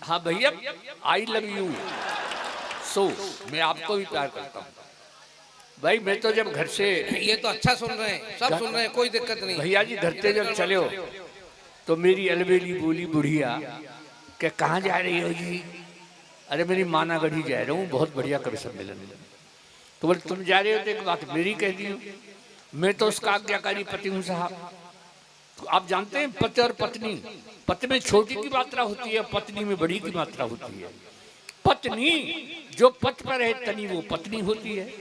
हाँ भैया, I love you. सो मैं आपको भी प्यार करता हूँ भाई। मैं तो जब घर से, ये तो अच्छा सुन रहे हैं, सब सुन रहे हैं, कोई दिक्कत नहीं। भैया जी घर से जब चले हो तो मेरी अलबेली बोली बुढ़िया कि कहाँ जा रही हो जी? अरे मेरी मानागढ़ी जा रहा हूँ, बहुत बढ़िया कवि सम्मेलन में। तो बोले तुम जा रहे हो तो एक बात मेरी कह दी हूँ, मैं तो उसका आज्ञाकारी पति हूँ साहब। तो आप जानते हैं पति और पत्नी, पति में छोटी की मात्रा होती है, पत्नी में बड़ी की मात्रा होती है। पत्नी जो पथ पर है तनी वो पत्नी होती है,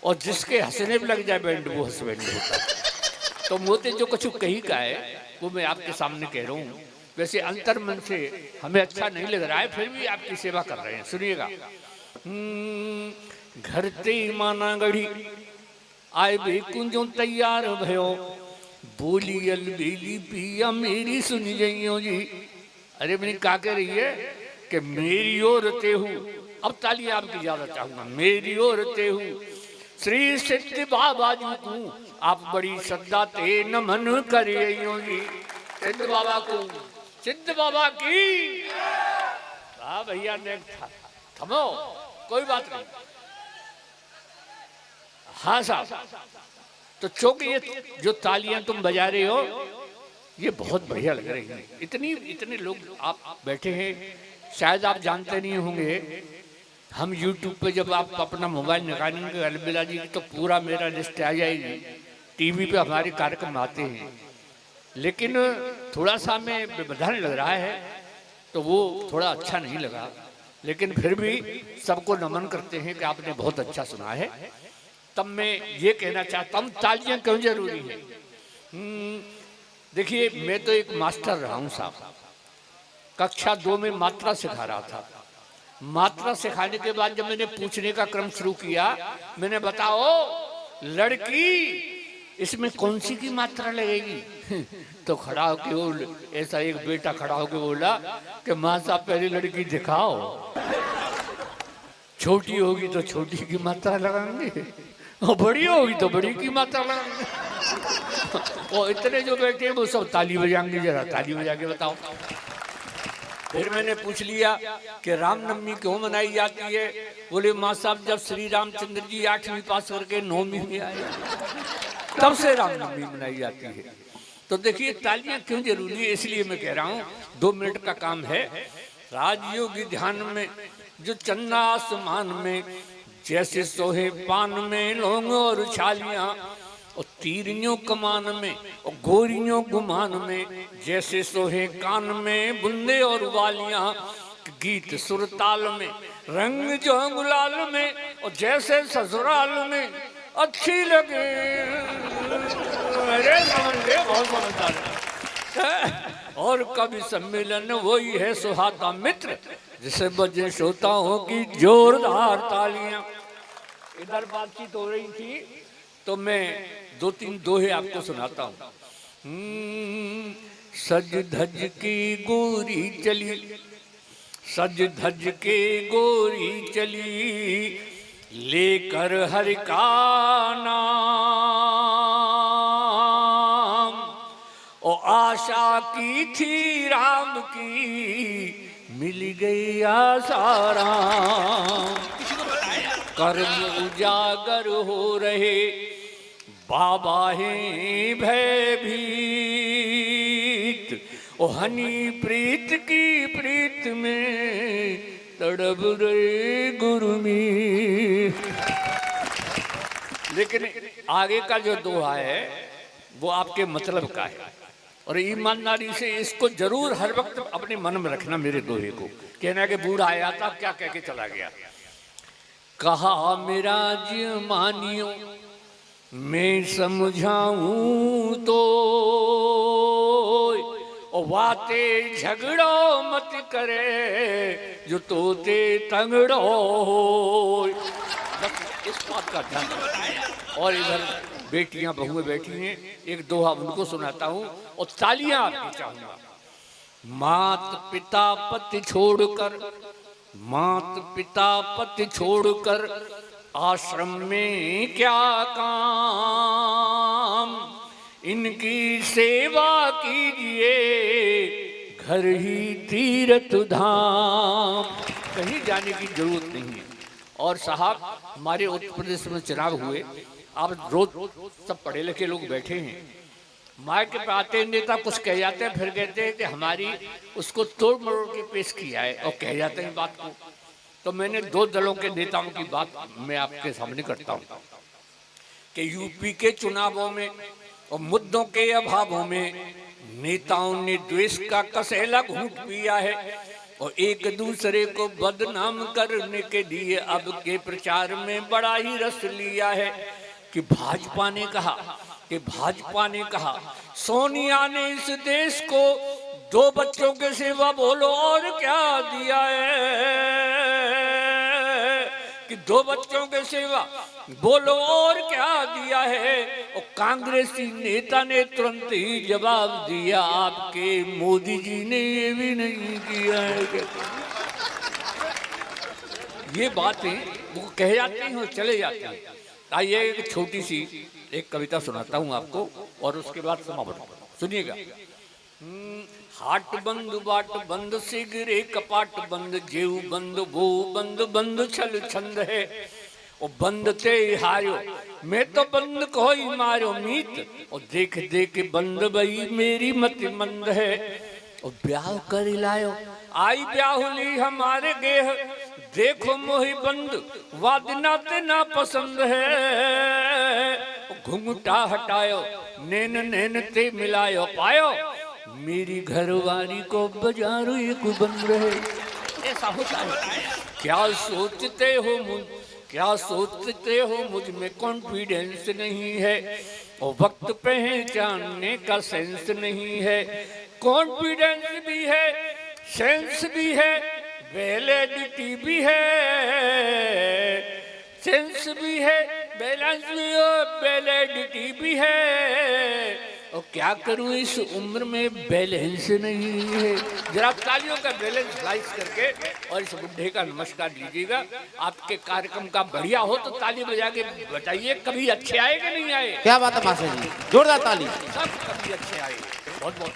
और जिसके हंसने में लग जाए बैंड वो हस्बैंड होता है। तो मोते जो कुछ कही का है वो मैं आपके सामने कह रहा हूँ। वैसे अंतर मन से हमें अच्छा नहीं लग रहा है, फिर भी आपकी सेवा कर रहे हैं, सुनिएगा। घर ते माना गढ़ी आए बे कुंजो तैयार भयो, बोली अलबेली पिया मेरी सुन जाइयो जी। अरे मैंने क्या कह रही है कि मेरी ओर ते हूँ, अब तालियां आपकी ज्यादा चाहूंगा, मेरी ओर ते हूँ श्री सिद्ध बाबा जी को आप बड़ी श्रद्धा ते नमन करियो जी। सिद्ध बाबा को, सिद्ध बाबा की। हाँ भैया ने थमो, कोई बात नहीं। हाँ साहब, तो चूंकि ये जो तालियां तुम बजा रहे हो ये बहुत बढ़िया लग रही है। इतने लोग आप बैठे हैं, शायद आप जानते नहीं होंगे, हम YouTube पे जब आप अपना मोबाइल निकालेंगे अलबेला जी की तो पूरा मेरा लिस्ट आ जाएगी। टीवी पे हमारे कार्यक्रम आते हैं, लेकिन थोड़ा सा हमें व्यवधान लग रहा है तो वो थोड़ा अच्छा नहीं लगा, लेकिन फिर भी सबको नमन करते हैं कि आपने बहुत अच्छा सुना है। तब मैं ये कहना चाहता हूँ तालियां क्यों जरूरी है। देखिए मैं तो एक मास्टर रहा हूँ साहब, कक्षा 2 में मात्रा सिखा रहा था। मात्रा सिखाने के बाद जब मैंने पूछने का क्रम शुरू किया, मैंने बताओ लड़की इसमें कौन सी की मात्रा लगेगी? तो खड़ा होके वो ऐसा एक बेटा खड़ा होके बोला कि माँ साहब पहले लड़की दिखाओ, छोटी होगी तो छोटी की मात्रा लगाएंगे और बड़ी होगी तो बड़ी की मात्रा लगाएंगे। और इतने जो बैठे हैं वो सब ताली बजाएंगे, जरा ताली बजा के बताओ। फिर मैंने पूछ लिया कि रामनवमी क्यों मनाई जाती है? बोले माँ साहब जब श्री रामचंद्र जी 8वीं पास करके 9वीं में आए तब से रामनवमी मनाई जाती है। तो देखिए तालियां क्यों जरूरी है, इसलिए मैं कह रहा हूँ 2 मिनट का काम है। राजयोगी ध्यान में जो चन्ना आसमान में जैसे सोहे पान में लौंग और छालियां, और तीरियों कमान में और गोरियों गुमान में जैसे सोहे कान में बुंदे और वालियां, गीत सुरताल में रंग जो गुलाल में और जैसे ससुराल में अच्छी लगे। अरे बहुत समझदार है। और कवि सम्मेलन वही है सुहाता मित्र, जिसे बजे श्रोताओं की जोरदार तालियां। इधर बातचीत हो रही थी तो मैं 2-3 दोहे आपको सुनाता हूँ। सज धज की गोरी चली, सज धज के गोरी चली, लेकर हरि का नाम, और आशा की थी राम की मिल गई आसाराम। कर्म उजागर हो रहे बाबा हैं भयभीत, ओ हनी प्रीत की प्रीत में तड़प रहे गुरमीत। लेकिन आगे का जो दोहा है वो आपके मतलब का है, और ईमानदारी से इसको जरूर हर वक्त अपने मन में रखना। मेरे दोहे को कहना कि बूढ़ा आया था क्या कह के चला गया। कहा मेरा जी मानियो मैं समझाऊं तो, और वाते झगड़ो मत करे जो तोते तंगड़ो हो। इस बात का ध्यान। और इधर बेटियां बहुएं बैठी हैं, एक दोहा उनको सुनाता हूँ और तालियां आपकी चाहूंगा। मात पिता पति छोड़कर, मात पिता पति छोड़कर आश्रम में क्या काम, इनकी सेवा कीजिए घर ही तीर्थ धाम, कहीं जाने की जरूरत नहीं है। और साहब हमारे उत्तर प्रदेश में चुनाव हुए, आप रोज सब पढ़े लिखे लोग बैठे हैं, माइक पे आते नेता कुछ कह जाते हैं, फिर कहते हैं कि हमारी उसको तोड़ मरोड़ के पेश किया है और कह जाते हैं बात को। तो मैंने दो दलों के नेताओं की बात मैं आपके सामने करता हूँ कि यूपी के चुनावों में और मुद्दों के अभावों में नेताओं ने द्वेष का कसैला घूंट पिया है और एक दूसरे को बदनाम करने के लिए अब के प्रचार में बड़ा ही रस लिया है। कि भाजपा ने कहा सोनिया ने इस देश को 2 बच्चों के सिवा बोलो और क्या दिया है, कि 2 बच्चों के सिवा बोलो और क्या दिया है। और कांग्रेसी नेता ने तुरंत ही जवाब दिया, आपके मोदी जी ने ये भी नहीं किया है। ये बातें वो कह जाते हैं और चले जाते हैं। आइए एक छोटी सी एक कविता सुनाता हूँ आपको और उसके बाद समापन सुनिएगा। हाट बंद बाट बंद सिगरे कपाट बंद जेऊ बंद वो बंद बंद छल छंद है। ओ बंद ते हारो मैं तो बंद कोई मारो मीत, और देख देख बंद बई मेरी मति मंद है। और ब्याह कर लायो आई ब्याहुली हमारे गेह, देखो मोही बंद वादना ते ना पसंद है। घुंघटा हटायो नैन नैन ते मिलायो पायो, मेरी घरवाली को बाजारू एक बंद है। ऐसा होता है। क्या सोचते हो मुझ में कॉन्फिडेंस नहीं है, और वक्त पहचानने का सेंस नहीं है। कॉन्फिडेंस भी है, सेंस भी है, वैलिडिटी भी है, सेंस भी है, बैलेंस भी है, वैलिडिटी भी है। और क्या करूं इस उम्र में बैलेंस नहीं है। जरा तालियों का बैलेंस लाइस करके और इस बुढ़े का नमस्कार लीजिएगा। आपके कार्यक्रम का बढ़िया हो तो ताली बजा के बताइए, कभी अच्छे आए कि नहीं आए। क्या बात है मास्टर जी, जोरदार ताली। सब कभी अच्छे आए। बहुत बहुत